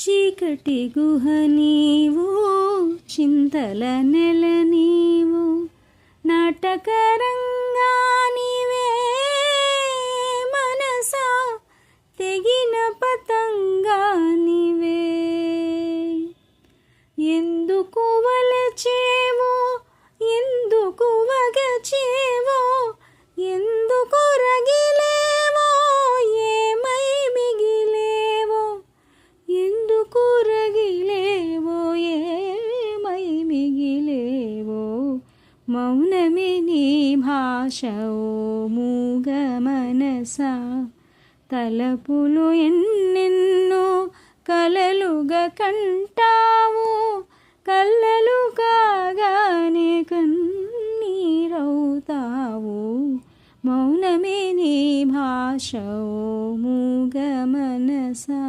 చీకటి గుహ నీవు, చింతల నెల నీవు, నాటకరంగా నీవే మనసా, తెగిన పతంగా నీవే. ఎందుకు వలచేవో, ఎందుకు వగచేవో, ఎందుకు రగిలేవో, ఏమై మిగిలేవో, ఎందుకు రగిలేవో, ఏమై మిగిలేవో. మౌనమే నీ భాష ఓ మూగ మనసా, తలపులు ఎన్నెన్నో కలలుగా కంటావు, కళ్ళలు కాగానే కన్నీరవుతావు. మౌనమే నీ భాష ఓ మూగ మనసా.